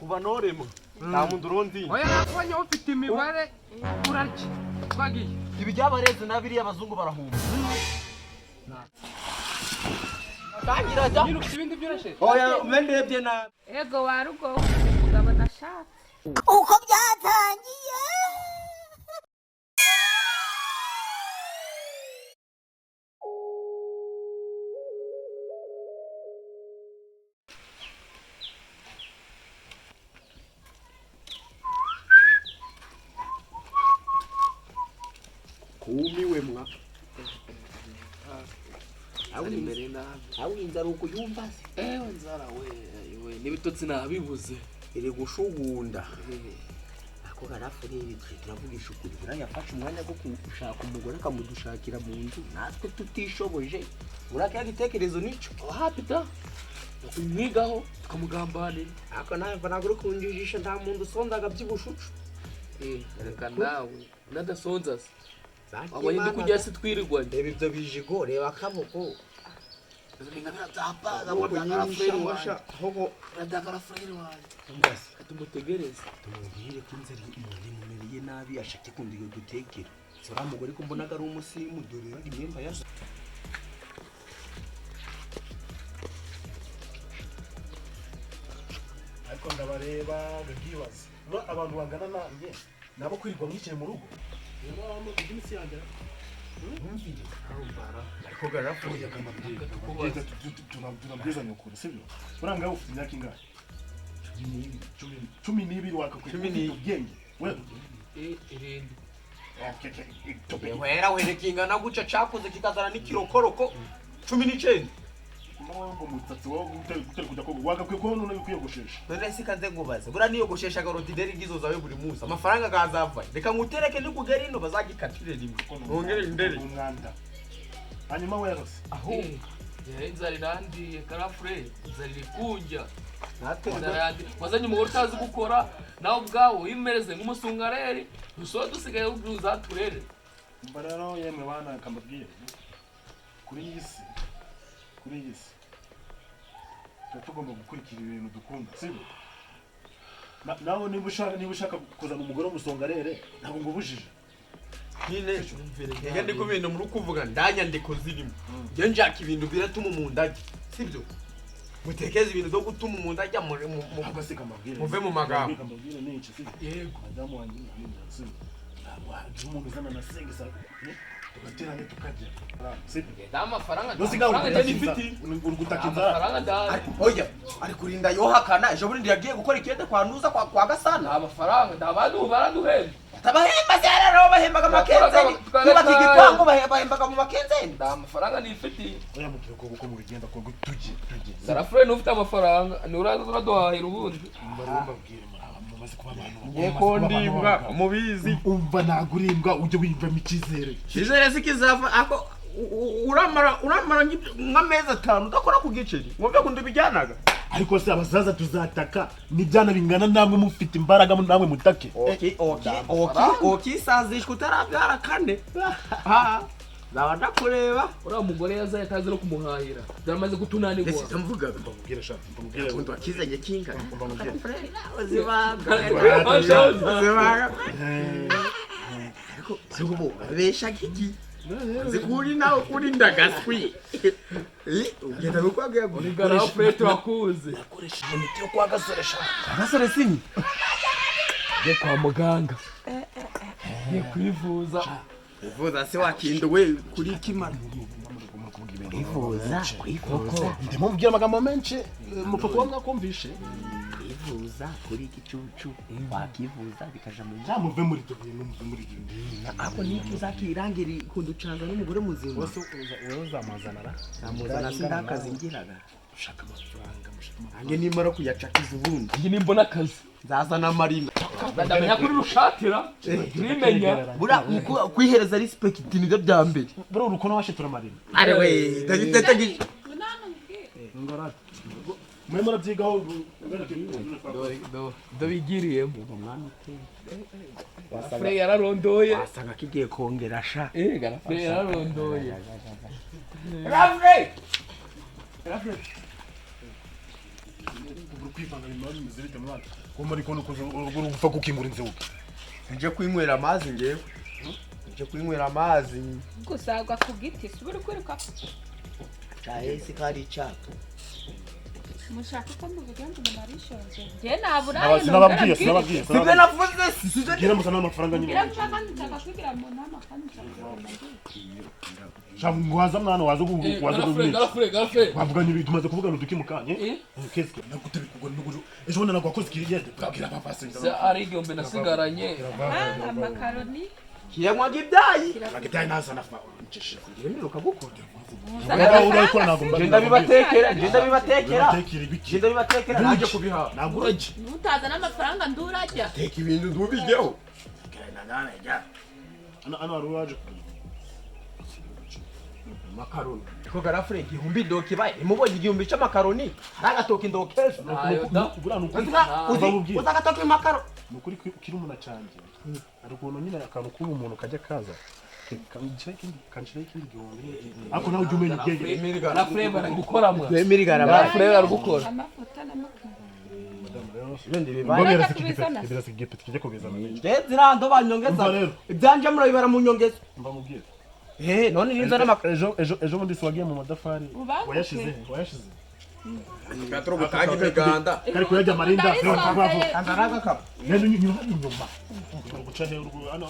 kuva norema nta muntu urundi oya nafanye ufite imibare uraki twagiye ibi byabareze nabiri abazungu barahumba tangira jya niruka ibindi byoroshye oya mendebye na ego warugo umugabo nashatse uko byatangiye umiwe mwa awi inzara uko yumva nzara we n'ibitotsi nabibuze iri gushugunda ako garafuri turavugisha ukuri burayafasha umwanya wo gushaka umugore akamudushakira mu nzu natwe tutishoboje uraka gitekerezo nico hapita kumwigaho tukamugambanira ako nawe naguru kunjijisha nta muntu usondaga by'ubushucu reka nawe nadasonza se abanye ndikujya se twirirwanye reba ibyo bijigo reba akaboko radagara frere wanjye katumutegereze tumubwire ko inzara imumereye nabi ashake kundi dutekera sura mugore ko mbona ari umusimu dore imyenda yasa ariko ndabareba gagibaze no abantu bangana nanjye nabo kwirirwa mwicaye mu rugo rero amo iminsi yanjye ntumvire arambara ariko garafuye akamabwira tunabwizanya ukuri sibyo uranga ufite imyaka ingahe 12 wakakwita ubwenge wewe wera werekingana guca cakoze kikazana n'ikirokoroko 19 ngo mutatsi wo gutera kujya ko wagakwiye ko none kwiyogoshesha none sikaze ngubaze bura niyogoshesha garodideri gizo zawe buri munsi amafaranga gazava reka ngutereke nikugera ino bazagikatire rimwe ngongere indere umwanda hanyuma werose aho inzara irandiye karafure inzara irikunjya natwe wazanye umugore utazi gukora nawe ubwawe wimereze nk'umusungareri dusoje dusigaye uzaturere mbararo yemwe bana kambabwiye kuri iyi si tugomba gukurikira ibintu dukunda sibyo nawe niba ushaka kuzana umugore w'umusongarere ntabwo ngubujije nyine nge ndi kubintu muri kuvuga ndanyandiko zirimo nge njaka ibintu biratuma umuntu ajya sibyo mutekeze ibintu byo gutuma umuntu ajya muve mu magambo yego madamu wanjye sibyo umuntu uzana na sengisa tugateranye tukajya amafaranga oya ari kurinda yohakana ejo bundi yagiye gukora ikende kwa nuza kwa gasana amafaranga ndabandi baraduhemba tabahemba zero bahembaga makenzeni kubaka igipango bahembaga mu makenzeni amafaranga nifitiye oya mukire ko mu bigenda ko tujye sarafure n'ufite amafaranga ni uraduhahira ubundi mbabwire mumaze kuba abantu yeko ndimbwa mubizi umva nagurimbwa ujye wimva mikizere sikizava ako uramara nk'amezi 5 udakora ku giceri ngombe kundi bijyanaga ariko se abazaza tuzataka nibyana bingana namwe mufite imbaraga namwe mutake okay sazishwe utarabyara kane zaba ndakureba uriya mugore yazaye atazi no kumuhahira byamaze kutunanirwa ese ndavuga mbabwire shaka umuntu wakizanye kinga ariko sibo besha kiki zikuri nawe kuri ndagaswi ugenda nukwagaya gurigara fete wakuze nakoresha imiti yo kwa gasore sini je kwa muganga ye kwivuza ivuza se wakinduwe kuri kimana ivuza ndimo mbwira amagambo menshi mupapa mwakumvishe ivuza kuri ikicucu wakivuza bikaja mu nta muve muri to muri ako nifuza kirangiri kunducanga n'umugore muzima wose uzamazanara namuzana sindakazi ngiraga ushaka amafaranga ange nimara kuyacakiza ubundi ngi nimbona akazi nzazana marina ndamenya kuri rushatira nimenya bura kwihereza respect nibyo byambere bro urukono washitura marina are we ndagitegi ngorate mwe murabyigaho do bigiriyemo Frey yararondoye wasanga kigiye kongera sha Frey yararondoye Frey kwivanga ibintu bimeze bite mwana ko muri kono gupfa gukingura inzugi nje kwinywera amazi ngewe nje kwinywera amazi gusagwa ku giti subira kwiruka cyahese kari cyato mushaka ko muvuga ngo marishonje je naburaye sinababwiye sibe navuze sizo gira musana amafaranga nyine birashaka ndaka kwigira mu nama kandi Shangwaza mwana wazo Garafure. wavuga nibi tumaze kuvugana udukimukanye keske nakute bikugora nugujo ejo bona nagwakoze kiriyende bwabwira papa senza se ari igombe nasigaranye amakaroni kiyamwa gibyayi nagitaye nasa nafa ncishe ngiruka gukunda urayikora nagomba genda bibatekera genda bibatekera naje kubiha naguraje utaza n'amafaranga ndurajya teka ibintu ndubijyeho nana ya ana aruraje makaroni ko garafure igihumbi ndoki baye imubonye igihumbi cy'amakaroni aragatoka ndokeza uzagatoka makaro nukuri kiri umuntu acanje ariko nyine akantu kuba umuntu kajya kaza kanshira ikindi gihumbi ako nawe ujumenya igenge Garafure baragukora mwa twemirigara Garafure baragukora amafuta n'amakara ibindi bibaye ibirasi gipeti kijya kubizana ndetse rando banyongeza ibyanje murabibara mu nyongeza mbamubwiye none niza n'amakaro ejo bundi swagiye mu madafari wayashize Petro butanye imiganda kari kuyajya marinda vavu andaraga kap nene nyuma guca he ana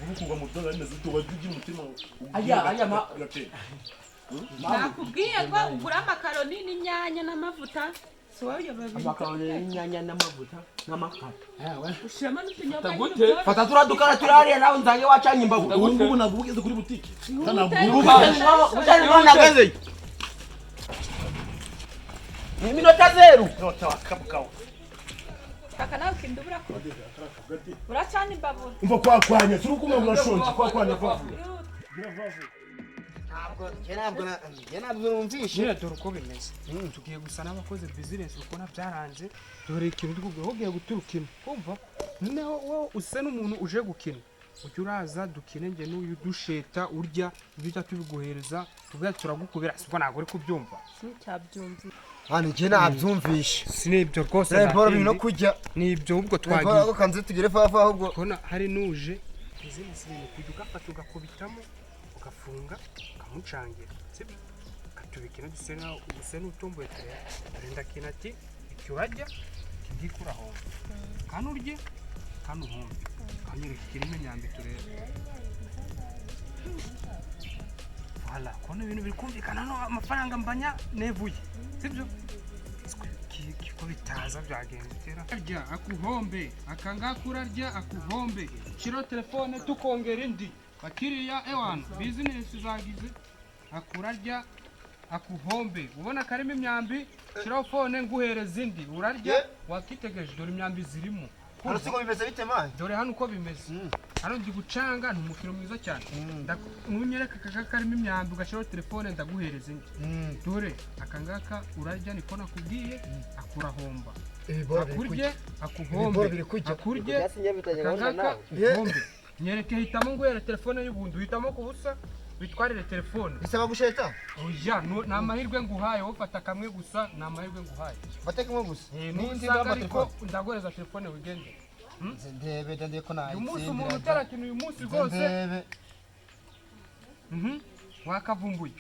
nici kuva mu dola neza tuwajugi mutima aya ma nakubwiye ngo ugura amakaroni n'inyanya n'amavuta so wowe yababi amakaroni n'inyanya n'amavuta n'amakara ushiramo n'utunyobwa Tagute. fata turadukara turariya nawe nzange wacanye imbavu ubu ngubu ntabwo ugeze kuri butike ubutani none nageze ni minota zeru nota wakabukawa aka nawe kindubura ko uracana imbabura umva kwakwanya turi kumwe murashonje kwakwanya vavu ntabwo numvishe nyine dore uko bimeze tugiye gusa n'abakoze bizinesi ukona byaranze dore ikintu tugubwiye ugiye guturuka ino kumva noneho wowe usa n'umuntu uje gukina ujya uraza dukine njye n'uyu dusheta urya ibyo tubiguhereza tuvuga turagukubira sibwo ntabwo uri kubyumva sincabyumva hano njye nabyumvishe sinibyo rwose reba ibintu kujya nibyo ubwo reba twagiye kanze tugere fafa ahubwo kubona hari n'uje bizinesi ibintu kujya ugafata ugakubitamo ugafunga ukamucangira sibyo ukatubika ino dusa n'utumbuye tureba arenda kina ati icyo urajya kigikura hombe kandi urye kandi uhombe kanyereka ikirimo nyambi turebe wala kubona ibintu biri kumvikana no amafaranga mbanya nevuye sibyo ko bitaza byagendekera arya akuhombe akangaka urarya akuhombe shiro telefone tukongera indi bakiriya ewana bizinesi zagize akurarya akuhombe ubona karimo imyambi shiraho fone nguhereza indi urarya wakitegereje dore imyambi zirimo hano siko bimeze bite manje dore hano uko bimeze hano ndi gucanga ni umukino mwiza cyane nunyereka aka karimo imyambi ugashyiraho telefone ndaguhereza indi dore aka ngaka urarya niko nakubwiye akurahomba akurye akuhombe akurye aka ngaka uhombe nyereke hitamo nguhere telefone y'ubundi uhitamo ku busa bitwarire telefone bisaba gusheta oya ni amahirwe nguhaye wowe fata kamwe gusa ni amahirwe nguhaye fate kamwe gusa n'indi ariko ndaguhereza telefone wigende ndebe ko nayi uyu munsi umuntu utarakina uyu munsi rwose wakavumbuye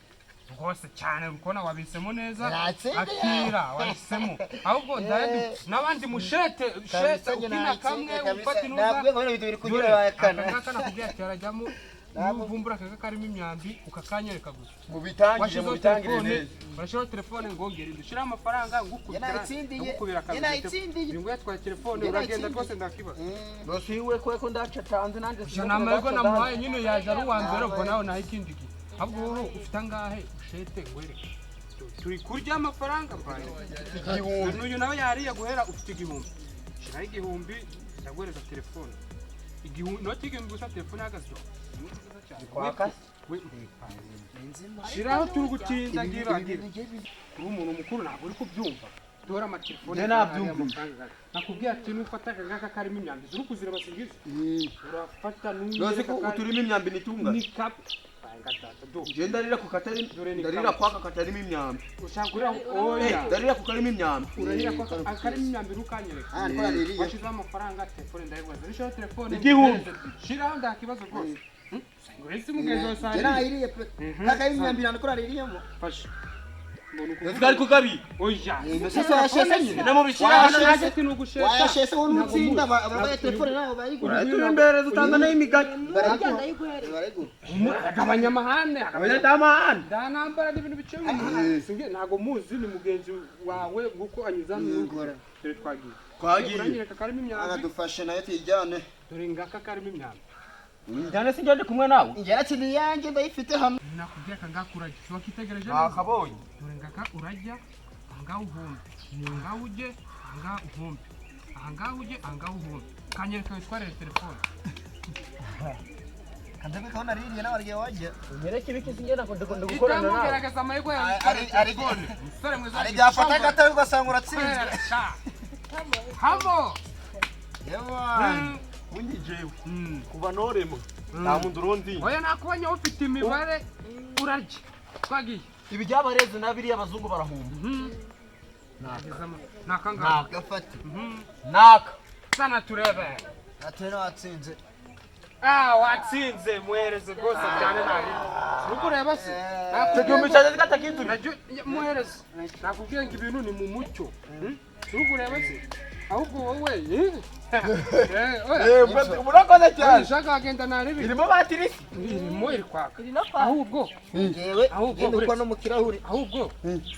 rwose cyane ukona wabisemo neza akira wahisemo ahubwo n'abandi mushete ukina kamwe ufata inuza akangaka nakubwiye ati arajyamo uvumbura akaga karimo imyambi ukakanyereka gusa mubitangire neza urashyiraho telefone ngongere dushyiraho amafaranga ngukubira kabiri ngo yatwaye telefone uragenda rwose ndakibaza nosiwe ko ndaca tanze nanjye iyo nama ariko namuhaye nyine yaje ari uwa mbere ubwo nawe naho ikindi gihe ahubwo wowe ufite angahe ushete ngwereke turi kurya amafaranga mbaye igihumbi n'uyu nawe yariye guhera ufite igihumbi shyiraho igihumbi ndaguhereza telefone inoti igihumbi gusa telefone ihagaze kwaka shiraho turi gutinda gira uri umuntu mukuru ntabwo uri kubyumva dora amatelefone njye nabyumva nakubwiye ati nufata akangaka karimo imyambi uri kuzireba singize urafata yose ko uturimo imyambi nitunga ni kap je ndarira ku katari ndarira kwaka katarimo imyambi ushakura oya ndarira ku karimo imyambi urarira kwaka akarimo imyambi rukanyereka washize amafaranga telefone ndayibwaza risho telefone igihumbi shiraho ndakibazo rwose ngwese mugenzi wa sari naririye pe akarimo imyambi nandikora aririyemo fasha Nzikari kukabi oya sasa yashese namo bishira hano ati nugusheta wayashese wo nutsinda abaye telefone nabo bayigura turi imbere dutanga nayo imigati agabanya amahane abanya damahane ndanambara n'ibintu bicumi singe ntago muzi ni mugenzi wawe nguko anyuza n'ingora dore twagiye uranyereka karimo imyambi aradufashe nayo tijyane dore ngaka karimo imyambi njyane sinjye kumwe nawe ingera kindi yanjye ndayifite hano nakubwiye akangaka urajya wakitegereje nakabonye dore ngaka urajya ahangaha uhombe ni ahangaha uje ahangaha uhombe ahangaha uje ahangaha uhombe kanyereka witwarire telefone kandabe kaona ririye nawe ariye wajya nyereke ibiki sinjye nakunda gukorana nawe itamugerageza amahirwe yawe ari musore mwiza ari byafata gatari ugasanga uratsinzwe hamo yewa undi jewe kuva noremo nta muntu urundi oya nakubonye ufite imibare urarya twagiye ibi byabareze nabiri abazungu barahumba nakangaka gafata naka sana turebe atera watsinze watsinze muhereze rwose cyane nabi nuko ureba se igihumbi cyaje zikatakinzu muhereze nakubwiye ngo ibintu ni mu mucyo nuko ureba se ahubwo wowe murakoze cyane shaka agenda naribi irimo batirisi irimo iri kwaka ahubwo yewe ahubwo no mu kirahuri ahubwo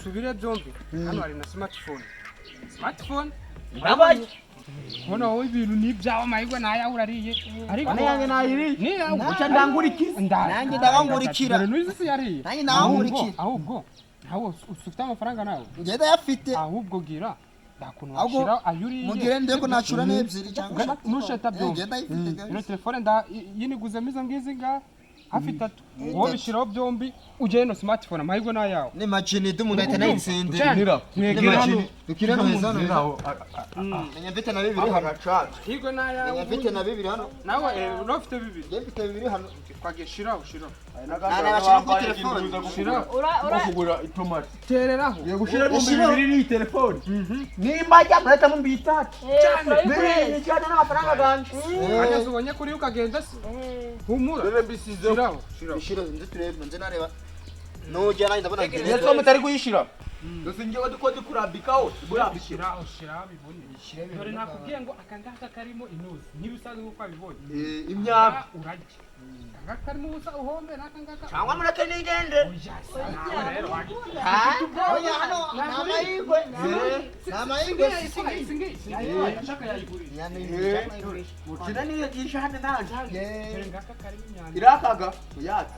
subire byombi hano hari na smartphone abaye hano wowe ibintu ni ibyawe amahirwe nayawe urariye ariko nanjye nayiriye ni yawe uca ndangurikira nanjye ndabangurikira dore nuzi se yariye nanjye ndabangurikira ahubwo nawe ufite amafaranga nawe ngenda yafite ahubwo gira ndakuntu washira ayuriye mugire ndeko nacura n'ebyiri cyangwa nusheta byombi ngenda yifite ino telefone nda yiniguze mizo ngizi nga hafi 3 wowe bishiraho byombi uje no smartphone amahirwe nayawe ni machine dumuntu ahita nayitsindira mwegera hano dukire neza naho nyambite na bibiri hano higo nayawe nyambite na bibiri hano nawe unofite bibiri nyambite bibiri hano kwage shiraho nana bashira ku telefone ura kugura itomati tereraho yo gushira 2000 ni telefone nimba jya murata mu bitatu cyane cyane n'amafaranga ganje ageze ubonye kuri ukagenda se humura dore mbisize shira nziturebe nze nareba nujya nanjye ndabona yeso mutari kuyishira dose ngiye dukode kurambikaho shira bibone dore nakubwiye ngo akangaka karimo inuzi ntibisaze uko abibonye imyaka urajya akangaka karimo ubusa uhombe nakangaka cyangwa murate nigende oya hano namayigwe namayigwe shaka yayigurira mukina niyo gisha hande nanje ngaka karimo imyanda irakaga yati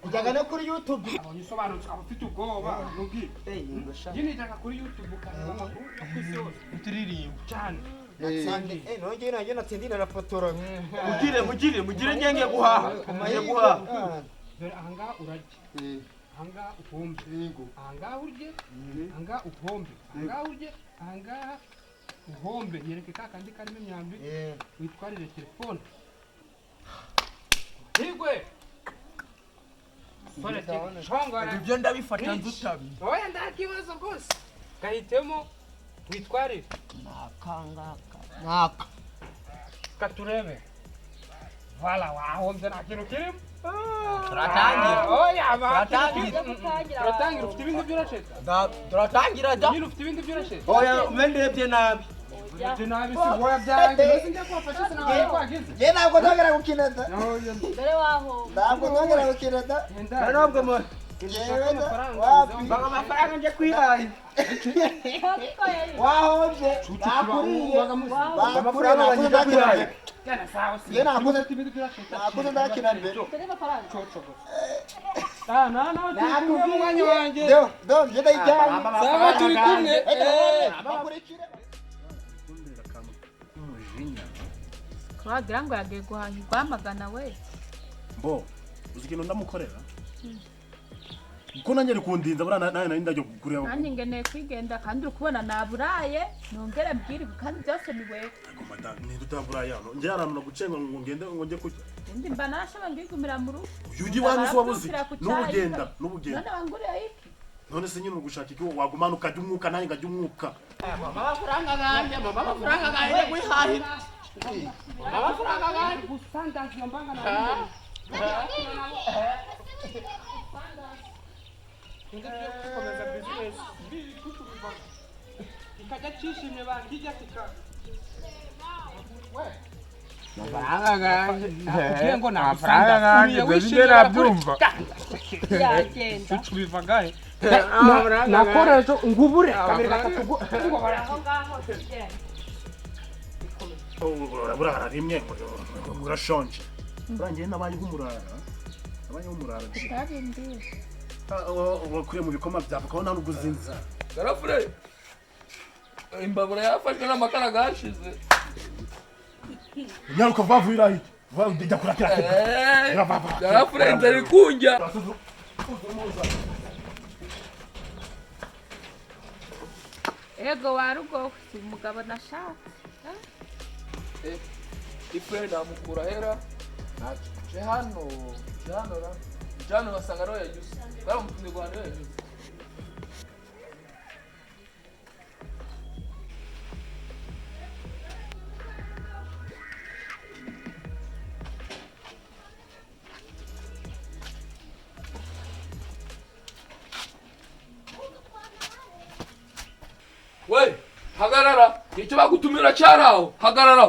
ujyaga no kuri YouTube abonye usobanutse abafite ubwoba nugi yini jaka kuri YouTube kareba amakuru akwisi yose utiririmba cyane nongeye nanjye natsindira na fotora mugire ngenge guhaha dore ahangaha urajya ahangaha uhombe ahangaha urye ahangaha uhombe ahangaha urye ahangaha uhombe yereke ka kandi karimo imyambi witwarire telefone higwe ibyo ndabifata nzutabi oya ndakibazo rwose gahitemo witwarire naka katurebe wala wahombe nta kintu kirimo turatangira turatangira ufite ibindi by'urasheta turatangira da nyine ufite ibindi by'urasheta oya umendebye nabi ibyo nabi si wowe byanjye mbese njya kubafasha se nawe kwagize je ntabwo ndongera gukina da dore waho ntabwo ndongera gukina da ntabwo mo baga amafaranga nje kwihaye wahombye nakuriye amafaranga nje kwihaye ye nakuze ndakina mbere dore amafaranga nakubwiye umwanya wanjye do je ndayijyanye saba turi kumwe bakurikire wagira ngo yagiye guhaha Rwamagana we. Mbo uzi ikintu ndamukorera ko nanjye ari kundinda bura naye nari ndajya kureba Nanjye ngeneye kwigenda kandi uri kubona naburaye nongere mbwire kandi byose ni wewe. Ariko madam ni tutaburaye hano nje arantu gucenga ngo ngende ngo nje kujya Undi mba narashaba ngigumira mu rugo. Yuji wanyu so wabuzi n'ubugenda None wanguriye iki? none se nyine ugushaka iki wagumana ukajya umwuka nanjye ngajya umwuka amafaranga ganjye gwihahira amafaranga ganjye Gusanga mbanga na komeza business ikajya cyishimye bakijya kika ngo na amafaranga wishimye nabyumva Yagenda. tubivagaye nakoreje ngubure ngo Aho ngaho tugenda. urara rimwe urashonje urangiye nabaye nk'umurara Ndabindi. wakuriye mu bikoma byawe ukabona nta n'ubwo uzinze garafure imbabura yafashwe n'amakara gashize nyaruka vavuyira hiki vajya kurakira garafure inzara ikunjya Ego warugo umugabo nashaka. ifure namukura hera je hano basanga ariho yagize baramutumye ngo hano yagize we hagarara icyo bagutumira cyaraho hagarara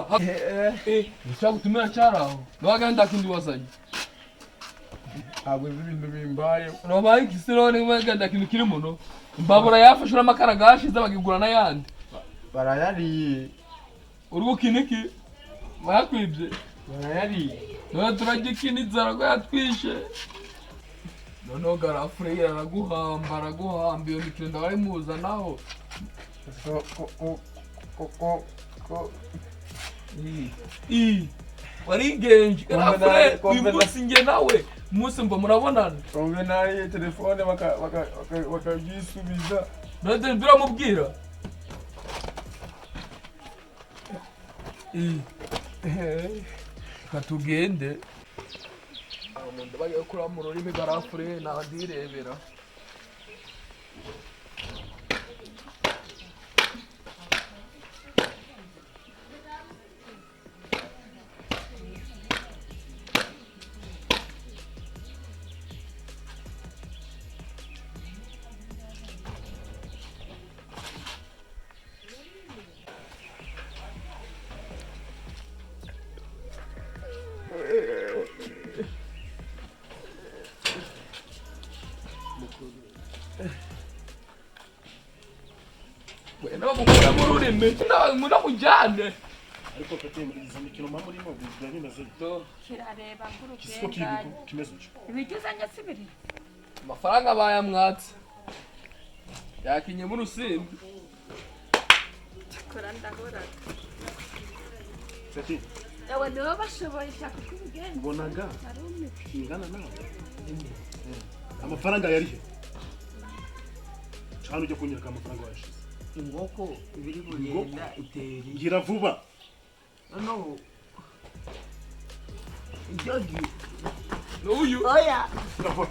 icyo bagutumira cyaraho nubagenda kindi wazanye Abo ibintu bimbaye. nobaye ikisirone nubagenda kintu kiri muno imbabura yafashwe n'amakara gashize bagigura n'ayandi Barayariye. urugo kiniki bakwibye Barayariye. none turajya ikindi inzara ko yatwishe noneho garafure araguhamba iyo mikino ndabari muzanaho warigenje garafure uyu munsi nge nawe umunsi mba murabonana Konge nariye telefone bakabyisubiza. none biramubwira katugende umuntu bagiye kuraba mu rurimi garafure nadirebera nabamukura mu rurimi munamujyane ariko pete izi mikino mama urimo biba bimeze Kirareba kisiko ngurugenda. kimeze uco Ibigizanye sibiri. amafaranga bayamwatse yakinye mu Urusimbi Kora ndahora. pete Ewe niwe bashoboye shaka kubigenda. ubonaga Narumye. ingana nawe amafaranga yarihe cyane ujye kunyereka amafaranga washize Ingoko ibiri kugenda iteri. gira vuba No. Jogi. n'uyu Bravo.